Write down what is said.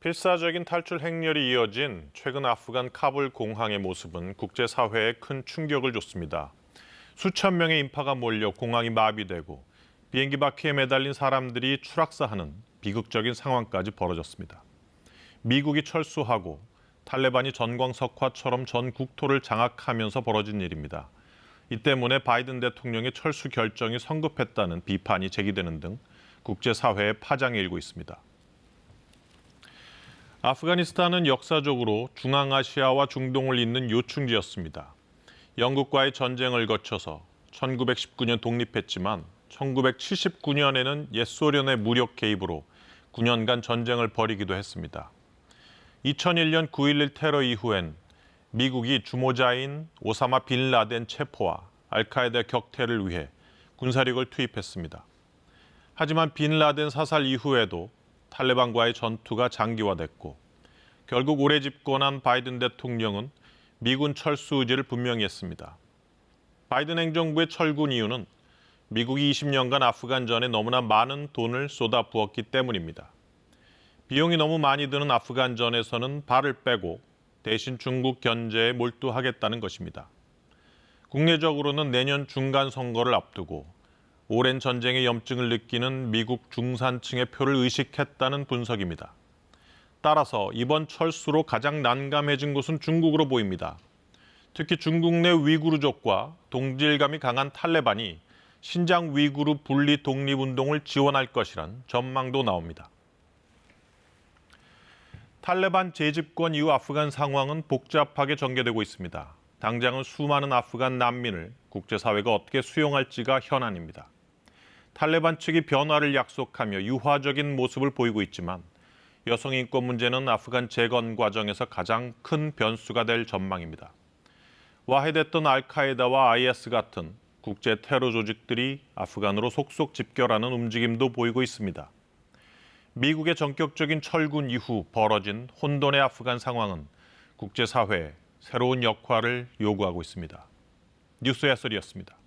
필사적인 탈출 행렬이 이어진 최근 아프간 카불 공항의 모습은 국제사회에 큰 충격을 줬습니다. 수천 명의 인파가 몰려 공항이 마비되고 비행기 바퀴에 매달린 사람들이 추락사하는 비극적인 상황까지 벌어졌습니다. 미국이 철수하고 탈레반이 전광석화처럼 전 국토를 장악하면서 벌어진 일입니다. 이 때문에 바이든 대통령의 철수 결정이 성급했다는 비판이 제기되는 등 국제사회에 파장이 일고 있습니다. 아프가니스탄은 역사적으로 중앙아시아와 중동을 잇는 요충지였습니다. 영국과의 전쟁을 거쳐서 1919년 독립했지만 1979년에는 옛소련의 무력 개입으로 9년간 전쟁을 벌이기도 했습니다. 2001년 9.11 테러 이후엔 미국이 주모자인 오사마 빈 라덴 체포와 알카에다 격퇴를 위해 군사력을 투입했습니다. 하지만 빈 라덴 사살 이후에도 탈레반과의 전투가 장기화됐고 결국 올해 집권한 바이든 대통령은 미군 철수 의지를 분명히 했습니다. 바이든 행정부의 철군 이유는 미국이 20년간 아프간전에 너무나 많은 돈을 쏟아부었기 때문입니다. 비용이 너무 많이 드는 아프간전에서는 발을 빼고 대신 중국 견제에 몰두하겠다는 것입니다. 국내적으로는 내년 중간 선거를 앞두고 오랜 전쟁의 염증을 느끼는 미국 중산층의 표를 의식했다는 분석입니다. 따라서 이번 철수로 가장 난감해진 곳은 중국으로 보입니다. 특히 중국 내 위구르족과 동질감이 강한 탈레반이 신장 위구르 분리 독립운동을 지원할 것이란 전망도 나옵니다. 탈레반 재집권 이후 아프간 상황은 복잡하게 전개되고 있습니다. 당장은 수많은 아프간 난민을 국제사회가 어떻게 수용할지가 현안입니다. 탈레반 측이 변화를 약속하며 유화적인 모습을 보이고 있지만 여성 인권 문제는 아프간 재건 과정에서 가장 큰 변수가 될 전망입니다. 와해됐던 알카에다와 IS 같은 국제 테러 조직들이 아프간으로 속속 집결하는 움직임도 보이고 있습니다. 미국의 전격적인 철군 이후 벌어진 혼돈의 아프간 상황은 국제사회에 새로운 역할을 요구하고 있습니다. 뉴스 해설이었습니다.